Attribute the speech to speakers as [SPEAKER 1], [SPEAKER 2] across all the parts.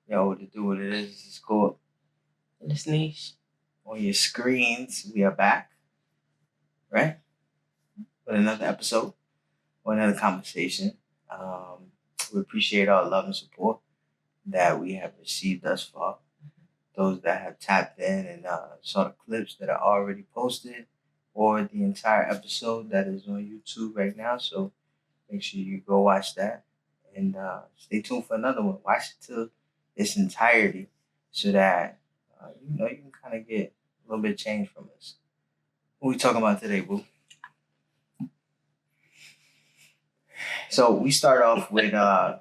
[SPEAKER 1] Yo, to do what it is, it's called
[SPEAKER 2] in this niche.
[SPEAKER 1] on your screens. We are back, right? With another episode or another conversation. Um, we appreciate all the love and support that we have received thus far. Those that have tapped in and saw the clips that are already posted, or the entire episode that is on YouTube right now. So make sure you go watch that and stay tuned for another one. Watch it till its entirety so that you can kind of get a little bit of change from us. What we talking about today, boo? So we start off with uh,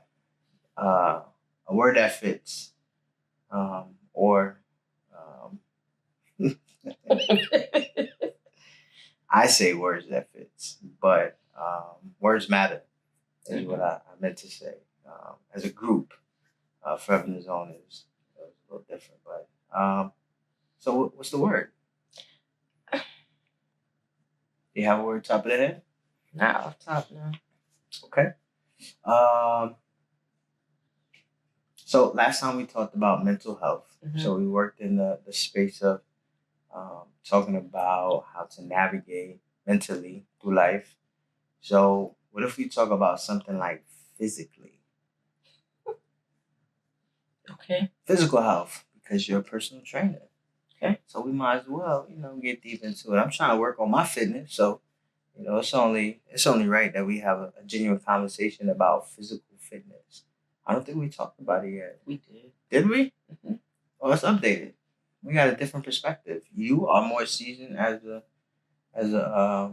[SPEAKER 1] a word that fits, or I say words that fits, but words matter is what I meant to say. As a group, Forever in the Zone is a little different, but so what's the word? Do you have a word top of the head?
[SPEAKER 2] Not off top now.
[SPEAKER 1] Okay. Um, so last time we talked about mental health. So we worked in the space of talking about how to navigate mentally through life. So what if we talk about something like physically?
[SPEAKER 2] Okay.
[SPEAKER 1] Physical health, because you're a personal trainer.
[SPEAKER 2] Okay.
[SPEAKER 1] So we might as well, get deep into it. I'm trying to work on my fitness, so it's only right that we have a genuine conversation about physical fitness. I don't think we talked about it yet.
[SPEAKER 2] We did.
[SPEAKER 1] Did we? Mm-hmm. Well, let's update it. We got a different perspective. You are more seasoned as a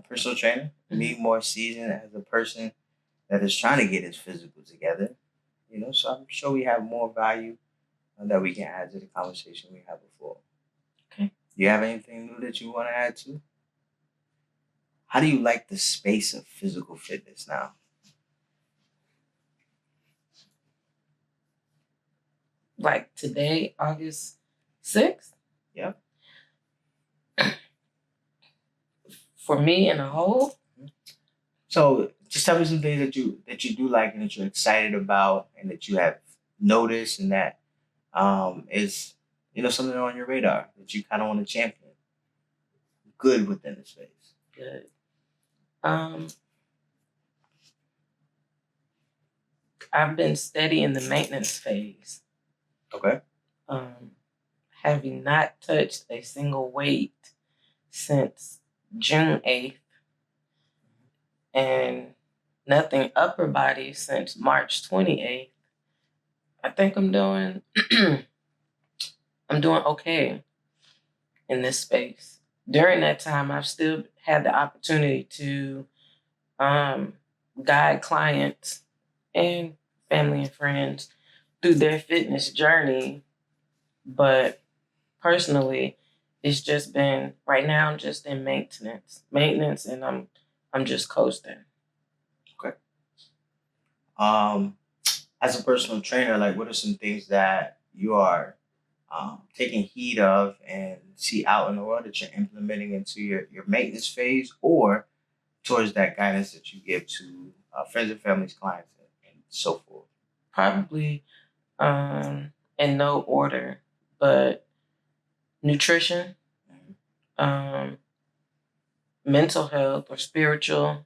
[SPEAKER 1] personal trainer. Mm-hmm. Me more seasoned as a person that is trying to get his physical together. So I'm sure we have more value that we can add to the conversation we had before.
[SPEAKER 2] Okay.
[SPEAKER 1] Do you have anything new that you want to add to? How do you like the space of physical fitness now?
[SPEAKER 2] Like today, August 6th?
[SPEAKER 1] Yep.
[SPEAKER 2] For me in a whole?
[SPEAKER 1] So just tell me some things that you do like and that you're excited about and that you have noticed and that is something on your radar that you kind of want to champion. Good within the space.
[SPEAKER 2] Good. I've been steady in the maintenance phase.
[SPEAKER 1] Okay.
[SPEAKER 2] Having not touched a single weight since June 8th and nothing upper body since March 28th. I think I'm doing I'm doing okay in this space. During that time, I've still had the opportunity to guide clients and family and friends through their fitness journey. But personally, it's just been right now. I'm just in maintenance, and I'm just coasting.
[SPEAKER 1] Okay. As a personal trainer, like what are some things that you are taking heed of and see out in the world that you're implementing into your maintenance phase or towards that guidance that you give to friends and families, clients, and so forth?
[SPEAKER 2] Probably in no order, but nutrition, mental health or spiritual,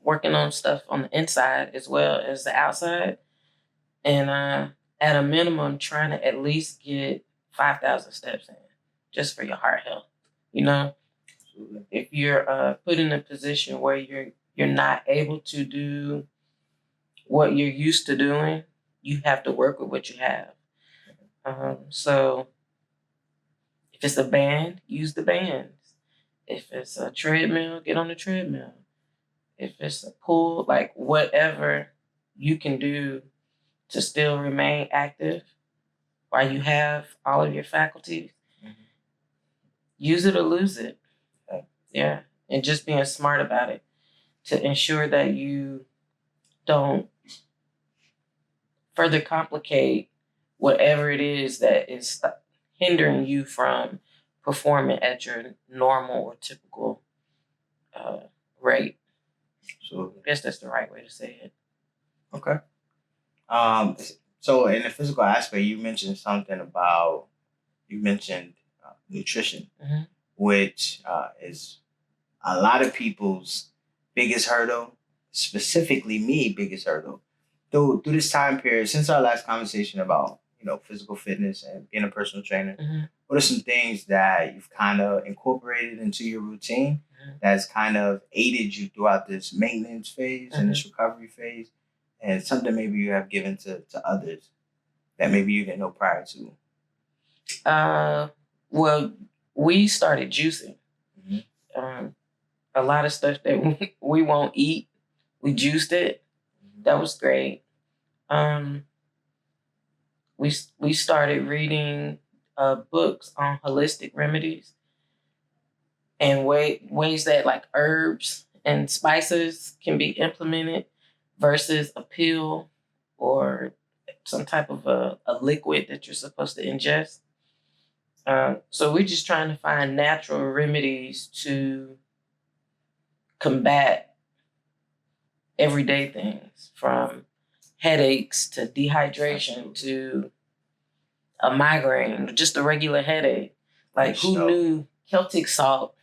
[SPEAKER 2] working on stuff on the inside as well as the outside. And at a minimum, trying to at least get 5,000 steps in just for your heart health. If you're put in a position where you're not able to do what you're used to doing, you have to work with what you have. So if it's a band, use the bands. If it's a treadmill, get on the treadmill. If it's a pool, like whatever you can do to still remain active while you have all of your faculties, use it or lose it. Yeah. And just being smart about it to ensure that you don't further complicate whatever it is that is hindering you from performing at your normal or typical rate. So I guess that's the right way to say it.
[SPEAKER 1] Okay. So in the physical aspect, you mentioned something about nutrition,
[SPEAKER 2] Mhm.
[SPEAKER 1] which is a lot of people's biggest hurdle, specifically me, biggest hurdle. Through this time period, since our last conversation about physical fitness and being a personal trainer,
[SPEAKER 2] Mhm.
[SPEAKER 1] what are some things that you've kind of incorporated into your routine that's kind of aided you throughout this maintenance phase and this recovery phase, and something maybe you have given to others that maybe you didn't know prior to?
[SPEAKER 2] Well, we started juicing. A lot of stuff that we won't eat, we juiced it. That was great. We started reading books on holistic remedies and ways that like herbs and spices can be implemented versus a pill or some type of a liquid that you're supposed to ingest. So we're just trying to find natural remedies to combat everyday things, from headaches to dehydration to a migraine, just a regular headache. Like, who knew Celtic salt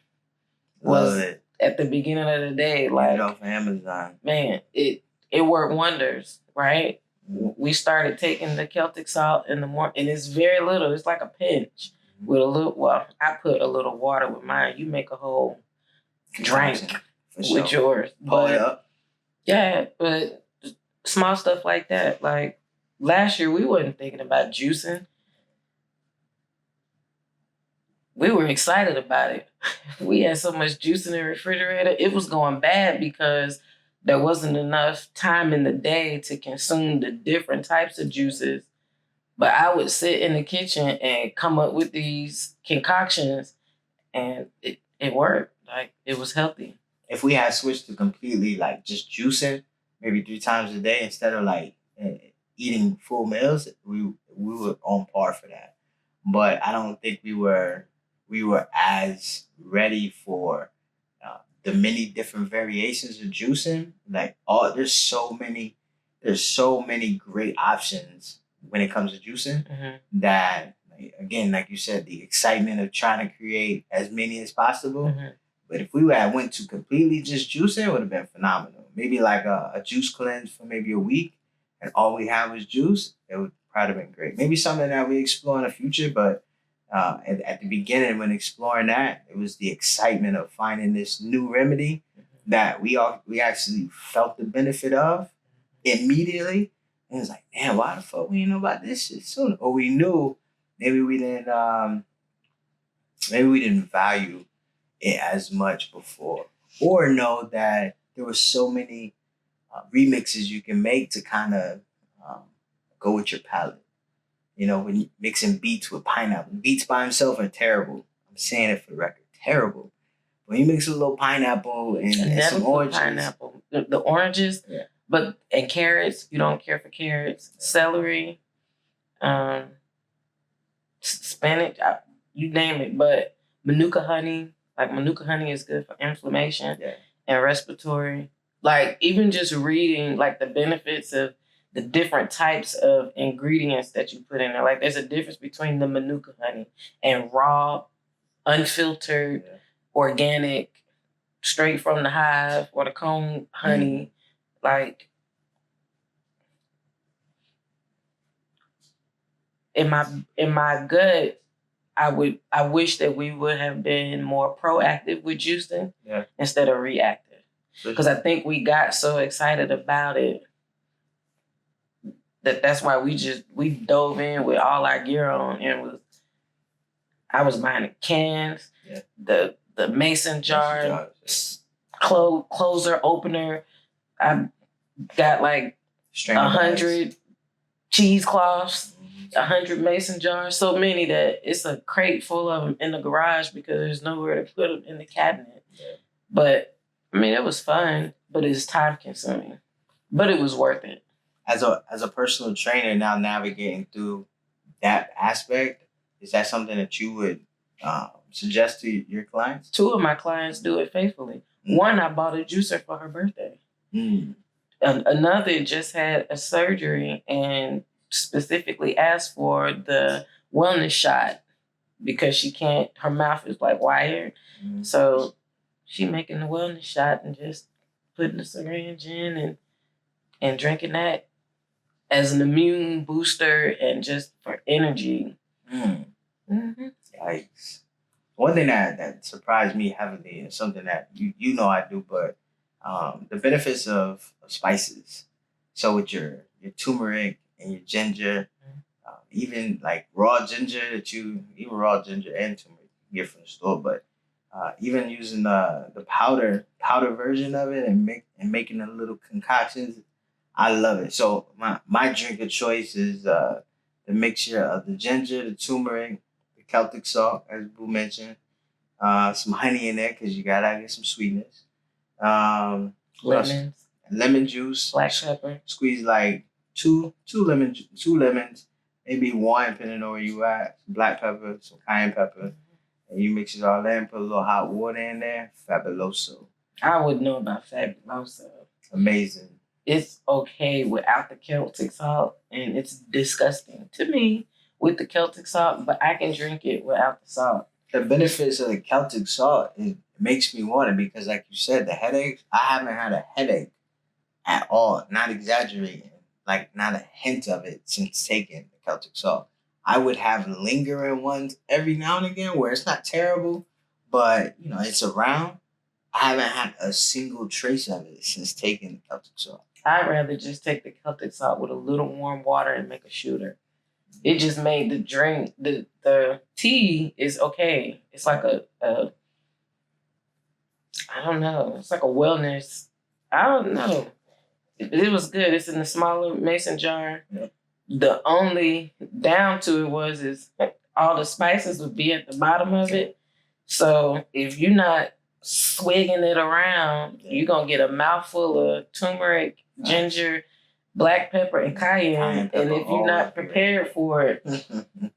[SPEAKER 2] was at the beginning of the day? Like,
[SPEAKER 1] off Amazon.
[SPEAKER 2] Man, it worked wonders, right? We started taking the Celtic salt in the morning, and it's very little. It's like a pinch with a little. Well, I put a little water with mine. You make a whole drink with yours.
[SPEAKER 1] Pull it up.
[SPEAKER 2] Yeah, but small stuff like that. Like last year, we wasn't thinking about juicing. We were excited about it. We had so much juice in the refrigerator. It was going bad because there wasn't enough time in the day to consume the different types of juices. But I would sit in the kitchen and come up with these concoctions, and it worked. Like, it was healthy.
[SPEAKER 1] If we had switched to completely like just juicing, maybe 3 times a day instead of like eating full meals, we were on par for that. But I don't think we were as ready for the many different variations of juicing. Like, there's so many great options when it comes to juicing that, again, like you said, the excitement of trying to create as many as possible. But if we had went to completely just juicing, it would have been phenomenal. Maybe like a juice cleanse for maybe a week, and all we had was juice. It would probably have been great. Maybe something that we explore in the future, but at the beginning, when exploring that, it was the excitement of finding this new remedy that we actually felt the benefit of immediately. And it was like, man, why the fuck we didn't know about this shit sooner? Or we knew, maybe we didn't value it as much before, or know that there were so many remixes you can make to kind of go with your palate. When you mixing beets with pineapple, beets by themselves are terrible. I'm saying it for the record, terrible. When you mix a little pineapple and some oranges,
[SPEAKER 2] pineapple, the oranges, and carrots. You don't care for carrots, celery, spinach, you name it. But Manuka honey, like Manuka honey is good for inflammation and respiratory. Like, even just reading like the benefits of the different types of ingredients that you put in there. Like, there's a difference between the Manuka honey and raw, unfiltered, organic, straight from the hive or the comb honey. Like, in my gut, I wish that we would have been more proactive with juicing instead of reactive. Because I think we got so excited about it that's why we dove in with all our gear on, and I was buying the cans, the mason jar, closer, opener. I got like 100 cheesecloths, 100 mason jars, so many that it's a crate full of them in the garage because there's nowhere to put them in the cabinet. But I mean, it was fun, but it's time consuming. But it was worth it.
[SPEAKER 1] As a personal trainer now navigating through that aspect, is that something that you would suggest to your clients?
[SPEAKER 2] 2 of my clients do it faithfully. One, I bought a juicer for her birthday. Another just had a surgery, and specifically asked for the wellness shot because she can't. Her mouth is like wired, so she making the wellness shot and just putting the syringe in and drinking that as an immune booster and just for energy.
[SPEAKER 1] Yikes. One thing that surprised me heavily is something that you know I do, but the benefits of spices. So with your turmeric and your ginger, even like raw ginger even raw ginger and turmeric you get from the store, but even using the powder version of it and making the little concoctions, I love it. So my drink of choice is the mixture of the ginger, the turmeric, the Celtic salt, as Boo mentioned, some honey in there because you gotta get some sweetness.
[SPEAKER 2] Lemons,
[SPEAKER 1] lemon juice,
[SPEAKER 2] black pepper.
[SPEAKER 1] Squeeze like two lemons, maybe one depending on where you at. Some black pepper, some cayenne pepper, and you mix it all in. Put a little hot water in there. Fabuloso.
[SPEAKER 2] I would know about Fabuloso.
[SPEAKER 1] Amazing.
[SPEAKER 2] It's okay without the Celtic salt, and it's disgusting to me with the Celtic salt, but I can drink it without the salt.
[SPEAKER 1] The benefits of the Celtic salt, it makes me want it because, like you said, the headaches, I haven't had a headache at all, not exaggerating, like not a hint of it since taking the Celtic salt. I would have lingering ones every now and again where it's not terrible, but it's around. I haven't had a single trace of it since taking the Celtic salt.
[SPEAKER 2] I'd rather just take the Celtic salt with a little warm water and make a shooter. It just made the drink, the tea is okay. It's like a I don't know. It's like a wellness. I don't know. It was good. It's in the smaller mason jar.
[SPEAKER 1] Yep.
[SPEAKER 2] The only down to it is all the spices would be at the bottom of it. So if you're not swigging it around, you're going to get a mouthful of turmeric, ginger, black pepper, and cayenne. And if you're not prepared for it,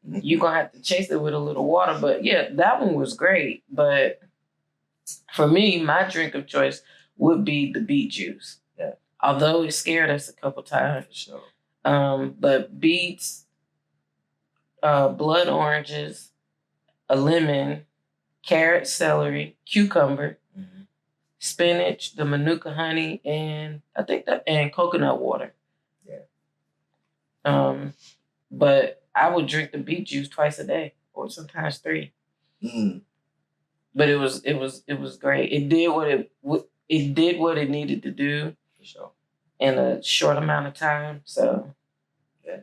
[SPEAKER 2] you're going to have to chase it with a little water. But yeah, that one was great. But for me, my drink of choice would be the beet juice.
[SPEAKER 1] Yeah.
[SPEAKER 2] Although it scared us a couple times.
[SPEAKER 1] Sure.
[SPEAKER 2] But beets, blood oranges, a lemon, carrot, celery, cucumber, spinach, the manuka honey, and and coconut water. Yeah. But I would drink the beet juice twice a day, or sometimes 3. But it was great. It did what it needed to do.
[SPEAKER 1] For sure.
[SPEAKER 2] In a short amount of time. So
[SPEAKER 1] yeah.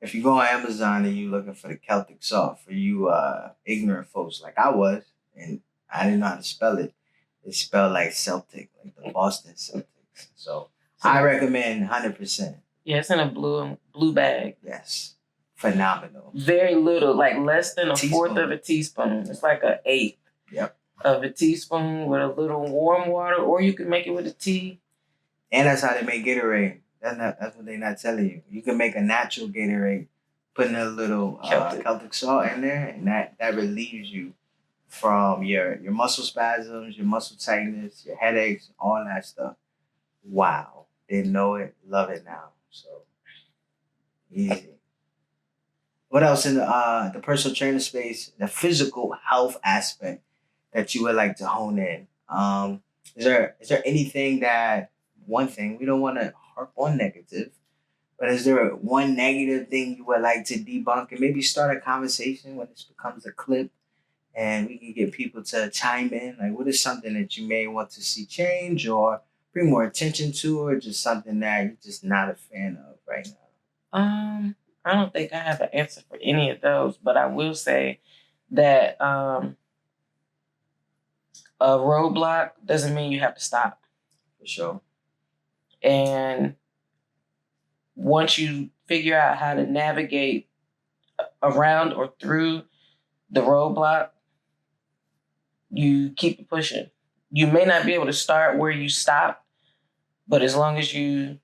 [SPEAKER 1] If you go on Amazon and you looking for the Celtic salt, for you ignorant folks like I was, and I didn't know how to spell it, it's spelled like Celtic, like the Boston Celtics. So I recommend 100%.
[SPEAKER 2] Yeah, it's in a blue bag.
[SPEAKER 1] Yes. Phenomenal.
[SPEAKER 2] Very little, like less than a fourth of a teaspoon. It's like an eighth of a teaspoon with a little warm water, or you can make it with a tea.
[SPEAKER 1] And that's how they make Gatorade. That's what they're not telling you. You can make a natural Gatorade, putting a little Celtic salt in there, and that relieves you from your muscle spasms, your muscle tightness, your headaches, all that stuff. Wow. Didn't know it, love it now. So easy. What else in the personal trainer space, the physical health aspect that you would like to hone in? Is there anything one thing, we don't want to harp on negative, but is there one negative thing you would like to debunk and maybe start a conversation when this becomes a clip and we can get people to chime in? Like, what is something that you may want to see change or bring more attention to, or just something that you're just not a fan of right now?
[SPEAKER 2] I don't think I have an answer for any of those, but I will say that a roadblock doesn't mean you have to stop.
[SPEAKER 1] For sure.
[SPEAKER 2] And once you figure out how to navigate around or through the roadblock, you keep it pushing. You may not be able to start where you stopped, but as long as you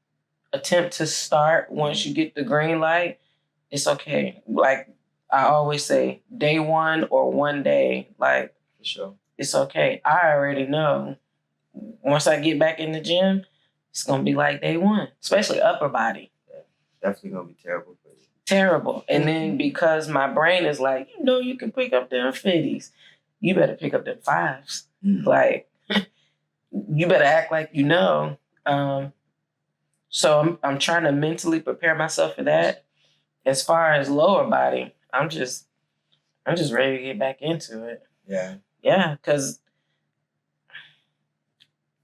[SPEAKER 2] attempt to start once you get the green light, it's okay. Like I always say, day one or one day, like
[SPEAKER 1] for sure.
[SPEAKER 2] It's okay. I already know once I get back in the gym, it's going to be like day one, especially upper body.
[SPEAKER 1] definitely gonna be terrible for you.
[SPEAKER 2] Terrible. And then because my brain is like, you can pick up them 50s. You better pick up them 5s. Like, you better act like you know. So I'm trying to mentally prepare myself for that. As far as lower body, I'm just ready to get back into it.
[SPEAKER 1] Yeah.
[SPEAKER 2] Yeah, because,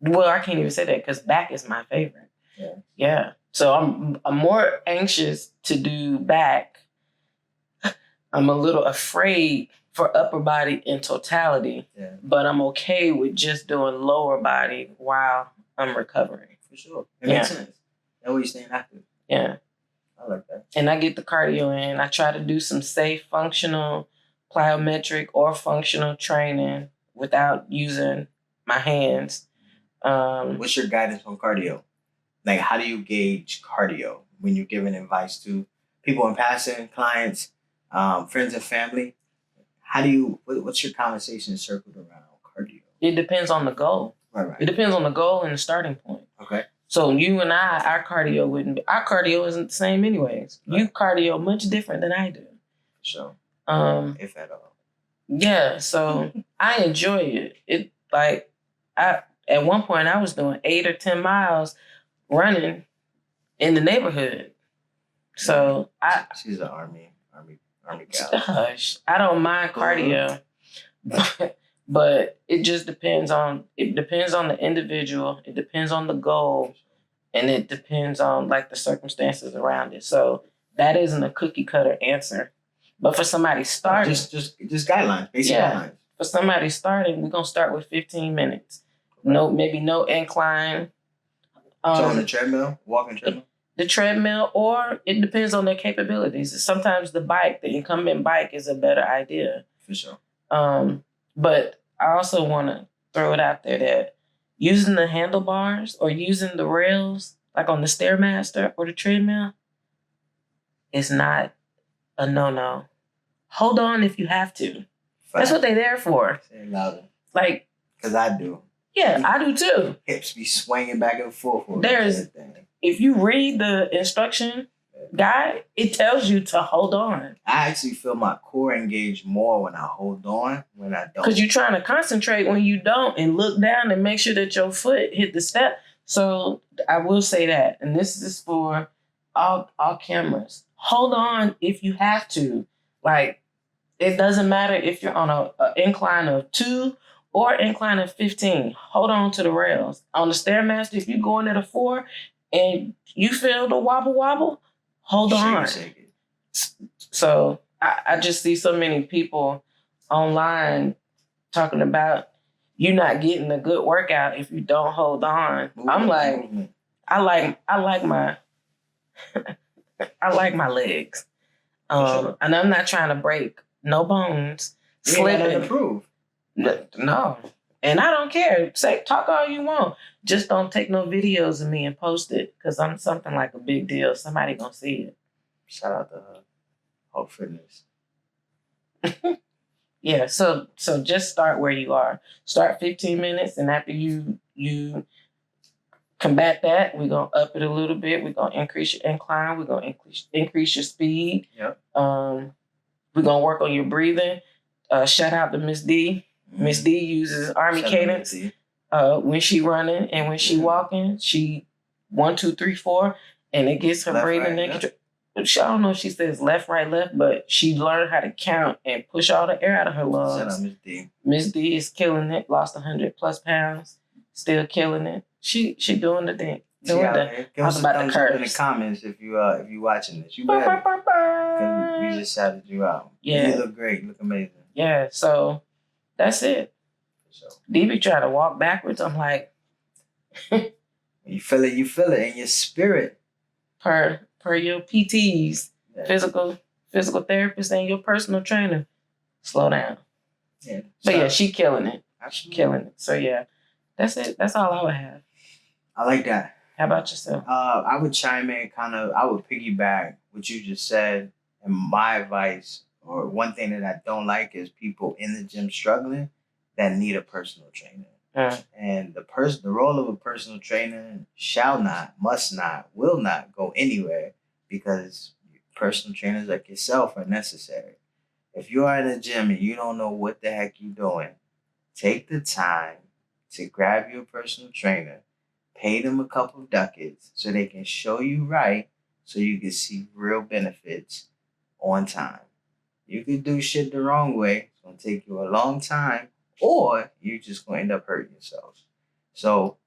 [SPEAKER 2] well, I can't even say that because back is my favorite.
[SPEAKER 1] Yeah.
[SPEAKER 2] Yeah. So I'm more anxious to do back. I'm a little afraid for upper body in totality, but I'm okay with just doing lower body while I'm recovering.
[SPEAKER 1] For sure. It makes sense. That way you're staying active.
[SPEAKER 2] Yeah.
[SPEAKER 1] I like that.
[SPEAKER 2] And I get the cardio in. I try to do some safe, functional, plyometric, or functional training without using my hands.
[SPEAKER 1] What's your guidance on cardio? Like, how do you gauge cardio when you're giving advice to people in passing, clients, friends and family? What's your conversation circled around cardio?
[SPEAKER 2] It depends on the goal.
[SPEAKER 1] Right.
[SPEAKER 2] It depends on the goal and the starting point.
[SPEAKER 1] Okay.
[SPEAKER 2] So you and our cardio isn't the same anyways. Right. You cardio much different than I do.
[SPEAKER 1] So, if at all.
[SPEAKER 2] Yeah, so I enjoy it. At one point I was doing 8 or 10 miles running in the neighborhood. So
[SPEAKER 1] she's an army gal.
[SPEAKER 2] Hush. I don't mind cardio. But it just depends on the individual, it depends on the goal, and it depends on like the circumstances around it. So that isn't a cookie cutter answer. But for somebody starting,
[SPEAKER 1] just guidelines, basic guidelines.
[SPEAKER 2] For somebody starting, we're gonna start with 15 minutes. Maybe no incline.
[SPEAKER 1] So on the treadmill, walking treadmill?
[SPEAKER 2] The treadmill, or it depends on their capabilities. Sometimes the incumbent bike is a better idea.
[SPEAKER 1] For sure.
[SPEAKER 2] But I also want to throw it out there that using the handlebars or using the rails, like on the Stairmaster or the treadmill, is not a no-no. Hold on if you have to. Fact. That's what they're there for.
[SPEAKER 1] Say it louder.
[SPEAKER 2] Like,
[SPEAKER 1] because I do.
[SPEAKER 2] Yeah, I do too.
[SPEAKER 1] Hips be swinging back and forth.
[SPEAKER 2] If you read the instruction guide, it tells you to hold on.
[SPEAKER 1] I actually feel my core engage more when I hold on when I don't.
[SPEAKER 2] Because you're trying to concentrate when you don't and look down and make sure that your foot hit the step. So I will say that. And this is for all cameras. Hold on if you have to. Like, it doesn't matter if you're on an incline of 2 or incline of 15. Hold on to the rails. On the Stairmaster, if you're going at a 4 and you feel the wobble, hold on.
[SPEAKER 1] Shake it.
[SPEAKER 2] So I just see so many people online talking about you not getting a good workout if you don't hold on. I'm like, I like my I like my legs. And I'm not trying to break no bones.
[SPEAKER 1] Slipping. Prove.
[SPEAKER 2] No. And I don't care. Talk all you want. Just don't take no videos of me and post it because I'm something like a big deal. Somebody gonna see it.
[SPEAKER 1] Shout out to Hope Fitness.
[SPEAKER 2] Yeah, so just start where you are. Start 15 minutes, and after you combat that, we're gonna up it a little bit. We're gonna increase your incline. We're gonna increase your speed.
[SPEAKER 1] Yep.
[SPEAKER 2] We're gonna work on your breathing. Shout out to Miss D. Miss D uses Army cadence when she running and when she walking. She 1, 2, 3, 4, and it gets her breathing. Right, I don't know if she says left, right, left, but she learned how to count and push all the air out of her lungs.
[SPEAKER 1] Shout out Miss D.
[SPEAKER 2] Miss D is killing it. Lost 100+ pounds. Still killing it. She doing the thing. I was about to curse
[SPEAKER 1] in the comments if you watching this. You better. Because we just shouted you out. Yeah. You look great. You look amazing.
[SPEAKER 2] Yeah. So that's it. DB trying to walk backwards. I'm like,
[SPEAKER 1] you feel it in your spirit.
[SPEAKER 2] Per your PTs, physical therapist, and your personal trainer. Slow down.
[SPEAKER 1] Yeah.
[SPEAKER 2] But yeah, she killing it. Absolutely. Killing it. So yeah, that's it. That's all I would have.
[SPEAKER 1] I like that.
[SPEAKER 2] How about yourself?
[SPEAKER 1] I would chime in I would piggyback what you just said, and my advice, or one thing that I don't like is people in the gym struggling that need a personal trainer. And the role of a personal trainer shall not, must not, will not go anywhere because personal trainers like yourself are necessary. If you are in a gym and you don't know what the heck you're doing, take the time to grab your personal trainer, pay them a couple of ducats so they can show you right so you can see real benefits on time. You could do shit the wrong way. It's gonna take you a long time, or you're just gonna end up hurting yourself. So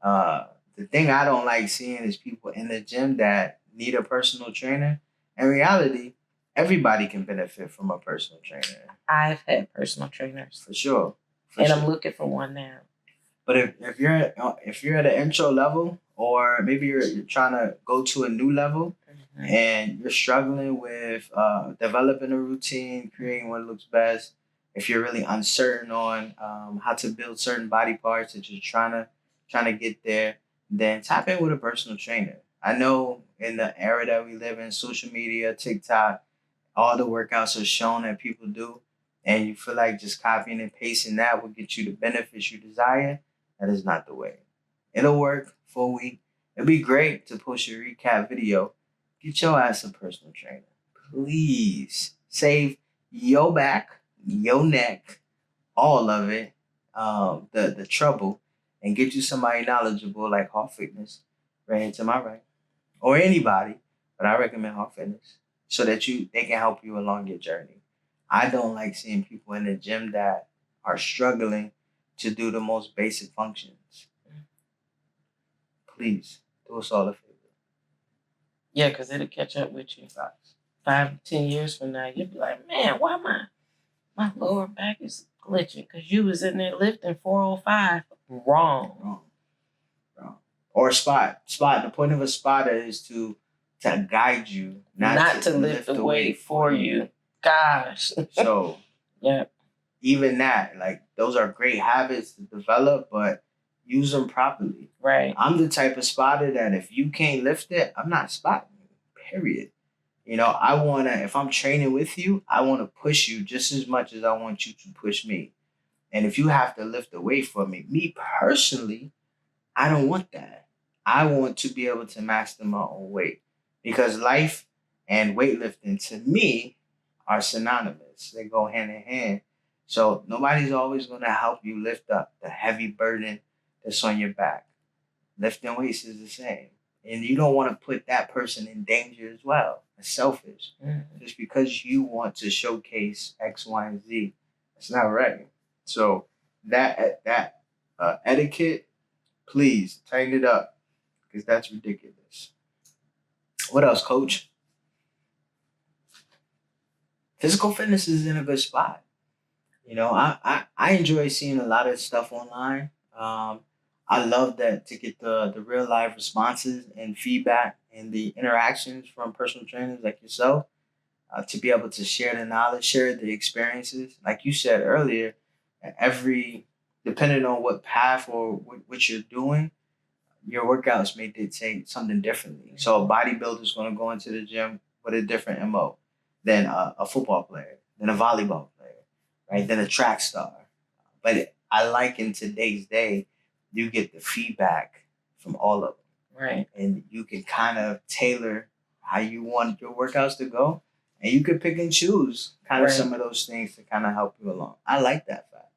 [SPEAKER 1] uh, the thing I don't like seeing is people in the gym that need a personal trainer. In reality, everybody can benefit from a personal trainer.
[SPEAKER 2] I've had personal trainers.
[SPEAKER 1] For sure.
[SPEAKER 2] And I'm looking for one now.
[SPEAKER 1] But if you're at an intro level, or maybe you're trying to go to a new level, and you're struggling with developing a routine, creating what looks best, if you're really uncertain on how to build certain body parts that you're trying to get there, then tap in with a personal trainer. I know in the era that we live in, social media, TikTok, all the workouts are shown that people do, and you feel like just copying and pasting that will get you the benefits you desire. That is not the way. It'll work for a week. It'd be great to post your recap video. Get your ass a personal trainer. Please save your back, your neck, all of it, the trouble, and get you somebody knowledgeable like Hawk Fitness, right into my right, or anybody, but I recommend Hawk Fitness so that they can help you along your journey. I don't like seeing people in the gym that are struggling to do the most basic functions. Please do us all a favor.
[SPEAKER 2] Yeah, because it'll catch up with you. 5-10 years from now, you'll be like, man, why my lower back is glitching? Because you was in there lifting 405. Wrong.
[SPEAKER 1] Or spot. The point of a spotter is to guide you,
[SPEAKER 2] not to lift the weight for you. Gosh.
[SPEAKER 1] So
[SPEAKER 2] yeah.
[SPEAKER 1] Even that, like, those are great habits to develop, but use them properly.
[SPEAKER 2] Right.
[SPEAKER 1] I'm the type of spotter that if you can't lift it, I'm not spotting you. Period. You know, if I'm training with you, I want to push you just as much as I want you to push me. And if you have to lift the weight for me personally, I don't want that. I want to be able to master my own weight, because life and weightlifting to me are synonymous. They go hand in hand. So nobody's always going to help you lift up the heavy burden that's on your back. Lifting weights is the same. And you don't want to put that person in danger as well. It's selfish. Mm-hmm. Just because you want to showcase X, Y, and Z. It's not right. So that etiquette, please tighten it up, because that's ridiculous. What else, coach? Physical fitness is in a good spot. You know, I enjoy seeing a lot of stuff online. I love that to get the real life responses and feedback and the interactions from personal trainers like yourself, to be able to share the knowledge, share the experiences. Like you said earlier, depending on what path or what you're doing, your workouts may dictate something differently. So a bodybuilder is going to go into the gym with a different MO than a football player, than a volleyball player, right? Than a track star. But I like in today's day, you get the feedback from all of them.
[SPEAKER 2] Right.
[SPEAKER 1] And you can kind of tailor how you want your workouts to go. And you can pick and choose kind of some of those things to kind of help you along. I like that fact.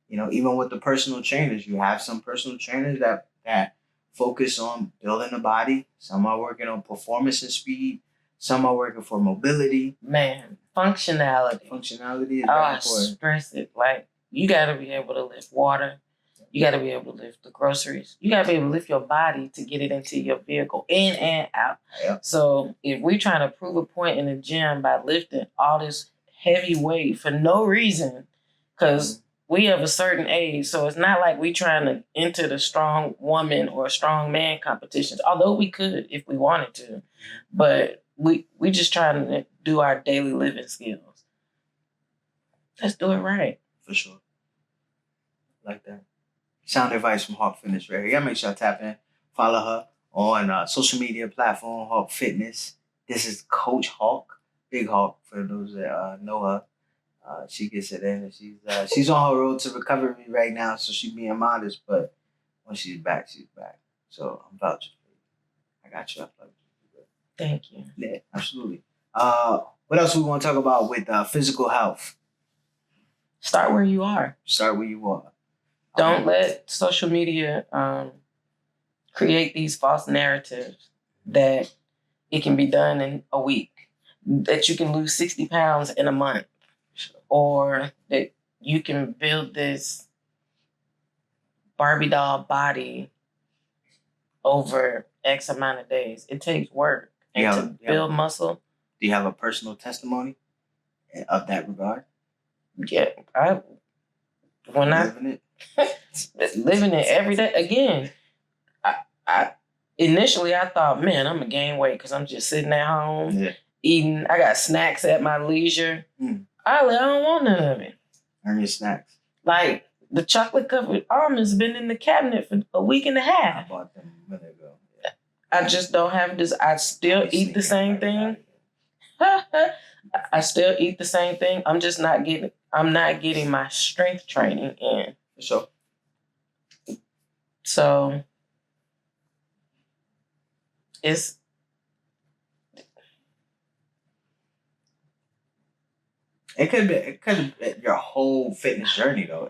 [SPEAKER 1] You know, even with the personal trainers, you have some personal trainers that focus on building the body. Some are working on performance and speed. Some are working for mobility.
[SPEAKER 2] Man, functionality.
[SPEAKER 1] Functionality is very
[SPEAKER 2] important.
[SPEAKER 1] I
[SPEAKER 2] stress it. Like, you got to be able to lift water. You got to be able to lift the groceries. You got to be able to lift your body to get it into your vehicle, in and out.
[SPEAKER 1] Yep.
[SPEAKER 2] So if we're trying to prove a point in the gym by lifting all this heavy weight for no reason, because we have a certain age, so it's not like we trying to enter the strong woman or strong man competitions, although we could if we wanted to. But we just trying to do our daily living skills. Let's do it right.
[SPEAKER 1] For sure. Like that. Sound advice from Hawk Fitness right here. Y'all make sure I tap in. Follow her on social media platform, Hawk Fitness. This is Coach Hawk, Big Hawk for those that know her. She gets it in, and she's on her road to recovery right now, so she's being modest. But when she's back, she's back. So I'm vouching for you. I got you.
[SPEAKER 2] Thank you.
[SPEAKER 1] Yeah, absolutely. What else we want to talk about with physical health?
[SPEAKER 2] Start where you are.
[SPEAKER 1] Start where you are.
[SPEAKER 2] Don't let social media create these false narratives that it can be done in a week, that you can lose 60 pounds in a month, or that you can build this Barbie doll body over X amount of days. It takes work. And to build muscle.
[SPEAKER 1] Do you have a personal testimony of that regard?
[SPEAKER 2] Yeah. Living it every day. Again, I initially I thought, man, I'm gonna gain weight because I'm just sitting at home eating. I got snacks at my leisure. I don't want none of it.
[SPEAKER 1] Earn your snacks.
[SPEAKER 2] Like the chocolate covered almonds been in the cabinet for a week and a half.
[SPEAKER 1] I bought them a minute ago.
[SPEAKER 2] I just don't have this. I still eat the same thing. I still eat the same thing. I'm just not getting. I'm not getting my strength training in.
[SPEAKER 1] For sure.
[SPEAKER 2] So it
[SPEAKER 1] could be your whole fitness journey though.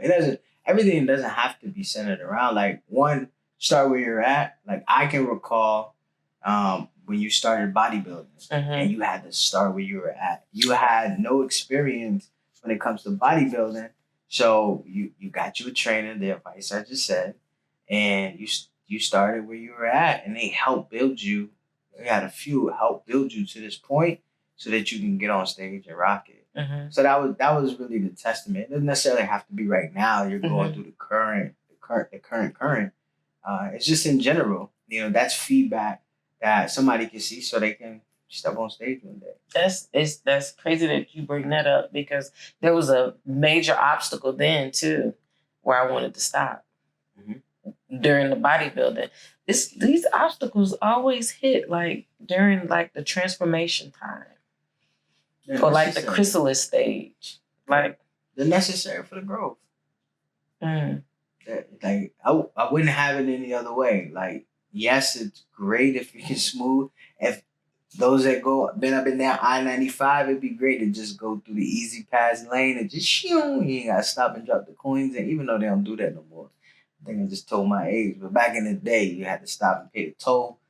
[SPEAKER 1] Everything doesn't have to be centered around like one. Start where you're at. Like I can recall when you started bodybuilding and you had to start where you were at. You had no experience when it comes to bodybuilding. So you got you a trainer, the advice I just said, and you started where you were at and they helped build you. They had a few help build you to this point so that you can get on stage and rock it. So that was really the testament. It doesn't necessarily have to be right now. You're going through the current. It's just in general, that's feedback that somebody can see so they can step on stage one day.
[SPEAKER 2] That's crazy that you bring that up because there was a major obstacle then too, where I wanted to stop during the bodybuilding. These obstacles always hit like during like the transformation time or like the chrysalis stage, like
[SPEAKER 1] they're necessary for the growth. Like I wouldn't have it any other way. Like yes, it's great if you can smooth. If those that been up in that I-95, it'd be great to just go through the easy pass lane and just you ain't gotta stop and drop the coins. And even though they don't do that no more, I think I just told my age. But back in the day, you had to stop and pay the toll.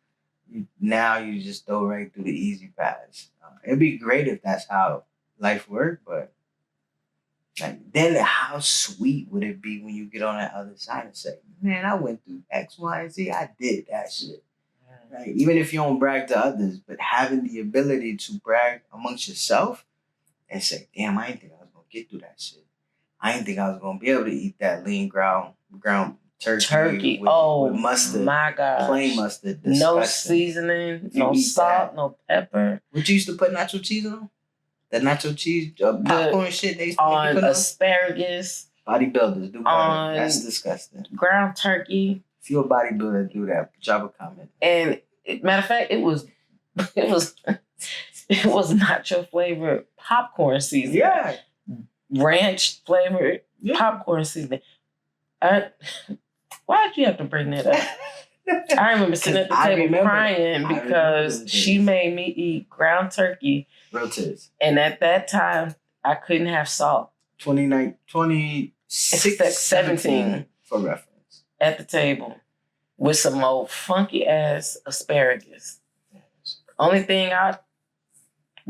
[SPEAKER 1] Now you just go right through the easy pass. It'd be great if that's how life worked, but like then how sweet would it be when you get on that other side and say, man, I went through X, Y, and Z. I did that shit. Right? Even if you don't brag to others, but having the ability to brag amongst yourself and say, damn, I didn't think I was going to get through that shit. I didn't think I was going to be able to eat that lean ground turkey with mustard.
[SPEAKER 2] My God.
[SPEAKER 1] Plain mustard.
[SPEAKER 2] Disgusting. No seasoning, no salt, no pepper.
[SPEAKER 1] What you used to put nacho cheese on? That nacho cheese popcorn shit they used to
[SPEAKER 2] on asparagus.
[SPEAKER 1] Bodybuilders do better. That's disgusting.
[SPEAKER 2] Ground turkey.
[SPEAKER 1] If you're a bodybuilder, do that. Drop a comment.
[SPEAKER 2] And matter of fact, it was nacho flavored popcorn seasoning.
[SPEAKER 1] Yeah.
[SPEAKER 2] Ranch flavored popcorn seasoning. Why'd you have to bring that up? I remember sitting at the table crying because she made me eat ground turkey.
[SPEAKER 1] Real tits.
[SPEAKER 2] And at that time, I couldn't have salt.
[SPEAKER 1] 2017 for reference.
[SPEAKER 2] At the table with some old funky ass asparagus. Only thing I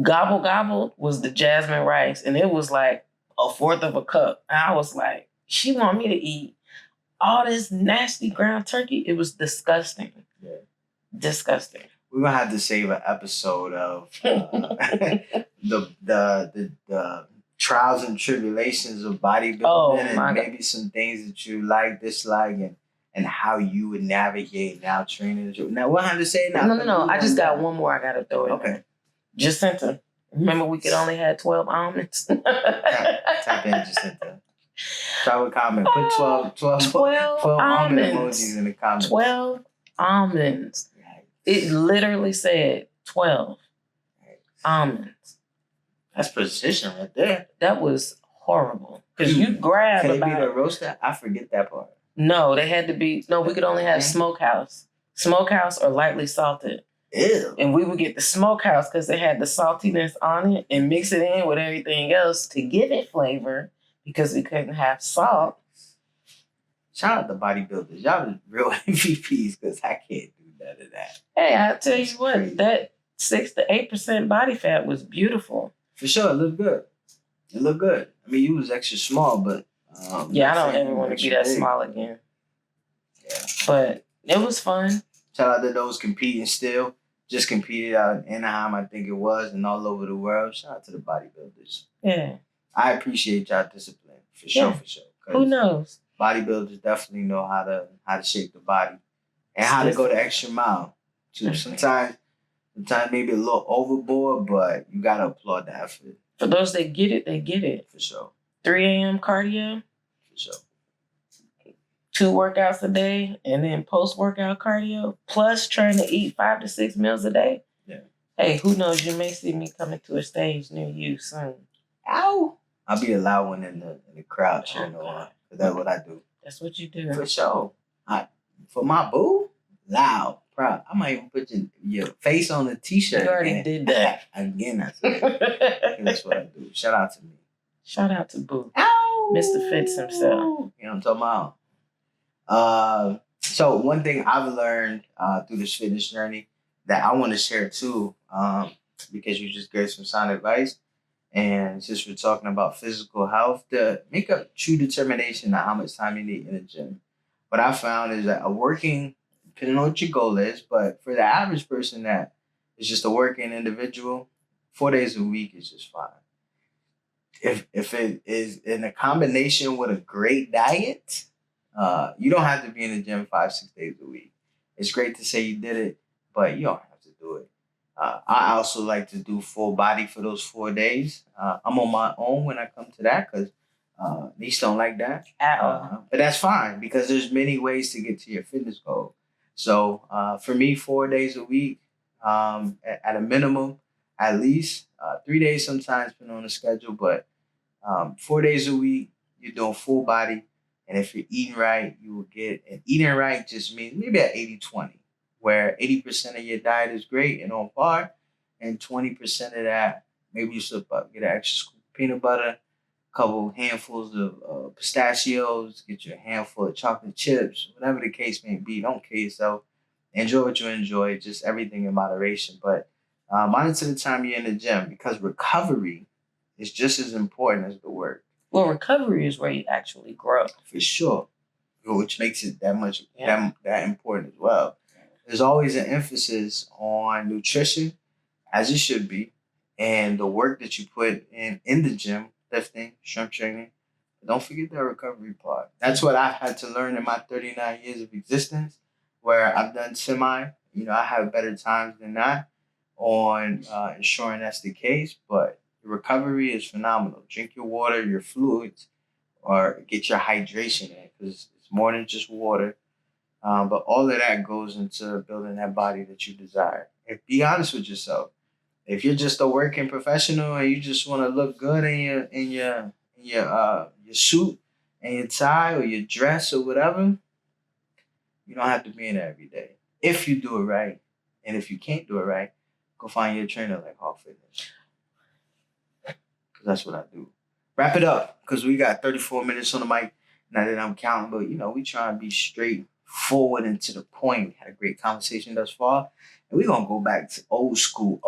[SPEAKER 2] gobbled was the jasmine rice. And it was like a fourth of a cup. And I was like, she want me to eat all this nasty ground turkey. It was disgusting. Yeah. Disgusting.
[SPEAKER 1] We're gonna have to save an episode of the trials and tribulations of bodybuilding and maybe some things that you like, dislike, and how you would navigate now training. Now we'll have to say now.
[SPEAKER 2] No. I just got one more I gotta throw in. Okay. Jacinta. Remember we could only have 12 almonds?
[SPEAKER 1] Tap in Jacinta. Try with comment. Put 12 almond emojis in the comments.
[SPEAKER 2] 12 almonds. It literally said 12 almonds.
[SPEAKER 1] That's precision right there.
[SPEAKER 2] That was horrible. Because you grab
[SPEAKER 1] Can it be the roaster? I forget that part.
[SPEAKER 2] No, they had to be. No, we could only have smokehouse. Smokehouse or lightly salted.
[SPEAKER 1] Ew.
[SPEAKER 2] And we would get the smokehouse because they had the saltiness on it and mix it in with everything else to give it flavor because we couldn't have salt.
[SPEAKER 1] Shout out to bodybuilders. Y'all are real MVPs because I can't do none of that.
[SPEAKER 2] Hey, I tell
[SPEAKER 1] That's
[SPEAKER 2] you what,
[SPEAKER 1] crazy.
[SPEAKER 2] that 6 to 8% body fat was beautiful.
[SPEAKER 1] For sure, it looked good. It looked good. I mean, you was extra small, but
[SPEAKER 2] yeah, I don't ever want to be that small again.
[SPEAKER 1] Yeah,
[SPEAKER 2] but it was fun.
[SPEAKER 1] Shout out to those competing still. Just competed out in Anaheim, I think it was, and all over the world. Shout out to the bodybuilders.
[SPEAKER 2] Yeah,
[SPEAKER 1] I appreciate y'all discipline for sure, for sure.
[SPEAKER 2] Who knows?
[SPEAKER 1] Bodybuilders definitely know how to shape the body and how to go the extra mile. Too. Sometimes maybe a little overboard, but you gotta applaud the effort.
[SPEAKER 2] For those that get it, they get it.
[SPEAKER 1] For sure.
[SPEAKER 2] 3 a.m. cardio.
[SPEAKER 1] For sure.
[SPEAKER 2] 2 workouts a day, and then post-workout cardio, plus trying to eat 5 to 6 meals a day.
[SPEAKER 1] Yeah.
[SPEAKER 2] Hey, who knows? You may see me coming to a stage near you soon.
[SPEAKER 1] Ow! I'll be a loud one in the crowd cheering on. That's what I do.
[SPEAKER 2] That's what you do.
[SPEAKER 1] For sure. For my boo, loud, proud. I might even put your face on the t-shirt.
[SPEAKER 2] You already did that.
[SPEAKER 1] Again, I said that's what I do. Shout out to me.
[SPEAKER 2] Shout out to Boo.
[SPEAKER 1] Ow!
[SPEAKER 2] Mr. Fitz himself.
[SPEAKER 1] You know what I'm talking about? So one thing I've learned through this fitness journey that I want to share too, because you just gave some sound advice, and since we're talking about physical health, to make a true determination of how much time you need in the gym. What I found is that depending on what your goal is, but for the average person that is just a working individual, 4 days a week is just fine. If it is in a combination with a great diet, you don't have to be in the gym 5-6 days a week. It's great to say you did it, but you don't have to do it. I also like to do full body for those 4 days. I'm on my own when I come to that because niece don't like that. But that's fine because there's many ways to get to your fitness goal. So for me, 4 days a week, at a minimum, at least 3 days sometimes, depending on the schedule, but 4 days a week, you're doing full body. And if you're eating right, you will get, and eating right just means maybe at 80-20, where 80% of your diet is great and on par, and 20% of that, maybe you slip up, get an extra scoop of peanut butter, a couple handfuls of pistachios, get you a handful of chocolate chips, whatever the case may be. Don't kill yourself. Enjoy what you enjoy, just everything in moderation. But monitor the time you're in the gym because recovery is just as important as the work.
[SPEAKER 2] Well, recovery is where you actually grow.
[SPEAKER 1] For sure. Which makes it that much that important as well. There's always an emphasis on nutrition, as it should be, and the work that you put in the gym, lifting, strength training. But don't forget that recovery part. That's what I've had to learn in my 39 years of existence, where I've done semi. I have better times than not on ensuring that's the case, but the recovery is phenomenal. Drink your water, your fluids, or get your hydration in because it's more than just water. But all of that goes into building that body that you desire. And be honest with yourself. If you're just a working professional and you just want to look good in your suit and your tie or your dress or whatever, you don't have to be in there every day. If you do it right, and if you can't do it right, go find your trainer like Hawk Fitness. Because that's what I do. Wrap it up, because we got 34 minutes on the mic. Not that I'm counting, but, we try and be straightforward and to the point. We had a great conversation thus far. And we're going to go back to old school.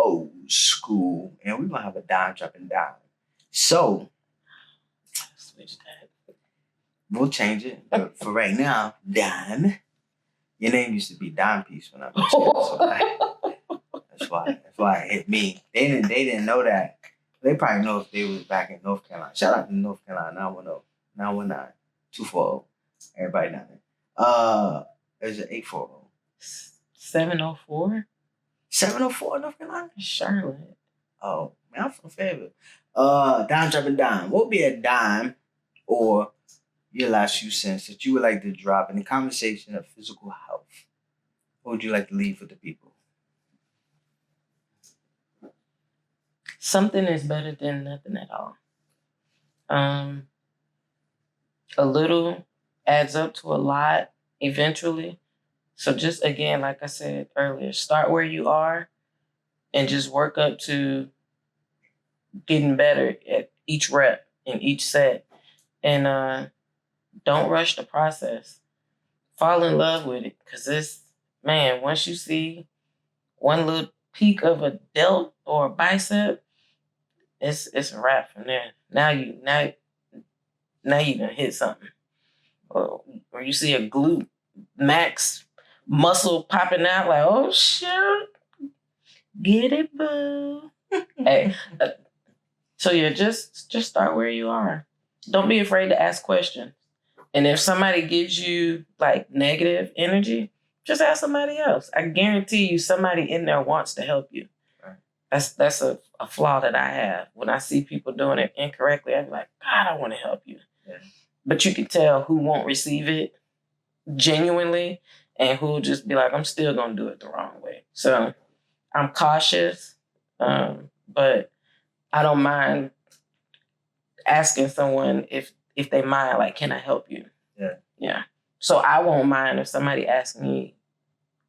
[SPEAKER 1] And we're going to have a dime dropping down. So,
[SPEAKER 2] switch that.
[SPEAKER 1] We'll change it. But for right now, Dime. Your name used to be Dime Piece when I was That's why it hit me. They didn't know that. They probably know if they was back in North Carolina. Shout out to North Carolina, 910, 919, 240. Everybody down there. There's an 840.
[SPEAKER 2] 704?
[SPEAKER 1] 704 North Carolina?
[SPEAKER 2] Charlotte.
[SPEAKER 1] Oh, man, I'm from Fayetteville. Dime dropping dime. What would be a dime or your last few cents that you would like to drop in the conversation of physical health? What would you like to leave with the people?
[SPEAKER 2] Something is better than nothing at all. A little adds up to a lot eventually, So just again, like I said earlier, start where you are and just work up to getting better at each rep in each set. And don't rush the process. Fall in love with it. Cause once you see one little peak of a delt or a bicep, it's a wrap from there. Now you done hit something. Or you see a glute max muscle popping out, like, oh shit, get it, boo. Hey, so yeah, just start where you are. Don't be afraid to ask questions. And if somebody gives you like negative energy, just ask somebody else. I guarantee you, somebody in there wants to help you. Right. That's a flaw that I have. When I see people doing it incorrectly, I'm like, God, I want to help you. Yeah. But you can tell who won't receive it genuinely and who'll just be like, I'm still gonna do it the wrong way. So I'm cautious, but I don't mind asking someone if they mind, like, can I help you? Yeah. Yeah. So I won't mind if somebody asks me,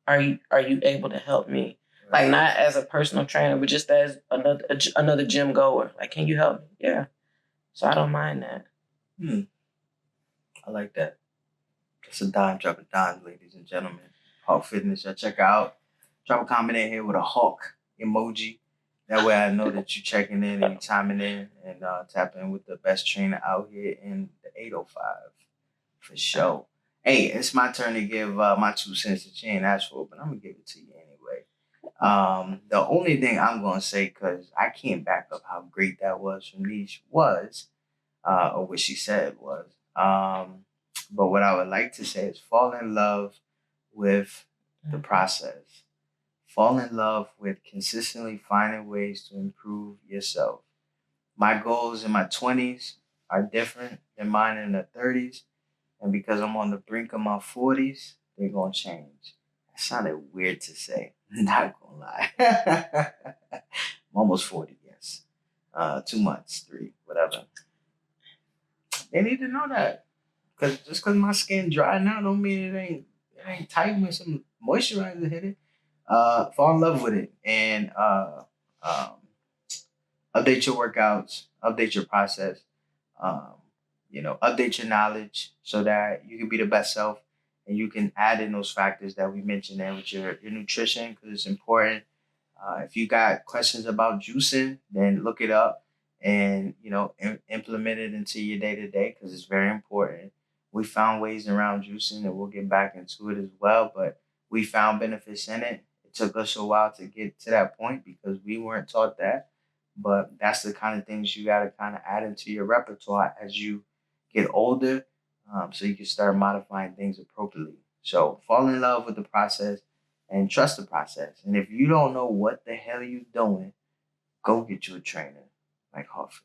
[SPEAKER 2] are you able to help me? Right. Like, not as a personal trainer, but just as another gym goer. Like, can you help me? Yeah. So I don't mind that.
[SPEAKER 1] I like that. It's a dime, drop a dime, ladies and gentlemen. Hawk Fitness, y'all check out. Drop a comment in here with a hawk emoji. That way I know that you're checking in and you're timing in and tapping in with the best trainer out here in the 805. For sure. Hey, it's my turn to give my 2 cents that you ain't asked for, but I'm going to give it to you anyway. The only thing I'm going to say, because I can't back up how great that was from Niche, was, or what she said was, but what I would like to say is fall in love with the process. Fall in love with consistently finding ways to improve yourself. My goals in my 20s are different than mine in the 30s. And because I'm on the brink of my 40s, they're going to change. That sounded weird to say. Not going to lie. I'm almost 40, yes. 2 months, 3, whatever. They need to know that. Just because my skin dry now don't mean it ain't tight when some moisturizer hit it. Fall in love with it and update your workouts, update your process, update your knowledge so that you can be the best self and you can add in those factors that we mentioned there with your nutrition because it's important. If you got questions about juicing, then look it up and implement it into your day to day because it's very important. We found ways around juicing and we'll get back into it as well, but we found benefits in it. It took us a while to get to that point because we weren't taught that. But that's the kind of things you got to kind of add into your repertoire as you get older so you can start modifying things appropriately. So fall in love with the process and trust the process. And if you don't know what the hell you're doing, go get you a trainer like Huff.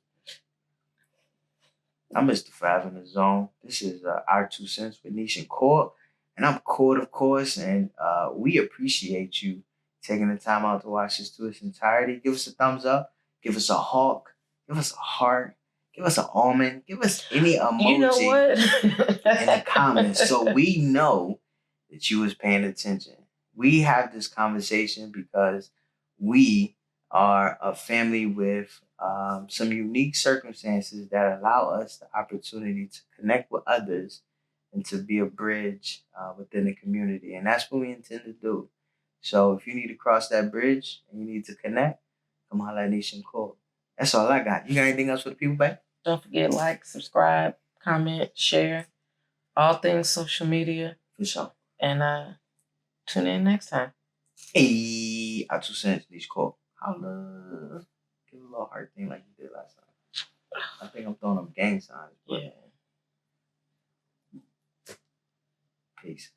[SPEAKER 1] I'm Mr. Five in the Zone. This is our 2 cents with Niche and Court. And I'm Court, of course. And we appreciate you taking the time out to watch this to its entirety. Give us a thumbs up. Give us a hawk. Give us a heart. Give us an almond. Give us any emoji
[SPEAKER 2] you know what?
[SPEAKER 1] in the comments so we know that you was paying attention. We have this conversation because we are a family with some unique circumstances that allow us the opportunity to connect with others and to be a bridge within the community. And that's what we intend to do. So if you need to cross that bridge and you need to connect, come holla at Nation Code. That's all I got. You got anything else for the people, babe?
[SPEAKER 2] Don't forget, like, subscribe, comment, share, all things social media.
[SPEAKER 1] For sure.
[SPEAKER 2] And tune in next time.
[SPEAKER 1] Hey, our 2 cents, Niche Code. Holla. Give a little heart thing like you did last time. I think I'm throwing up gang signs. Yeah. Peace.